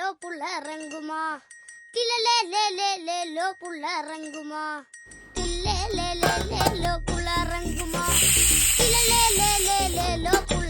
low புள்ள இறங்குமா தில்லே லே லே லே low புள்ள இறங்குமா தில்லே லே லே லே low புள்ள இறங்குமா தில்லே லே லே லே லோ புள்ள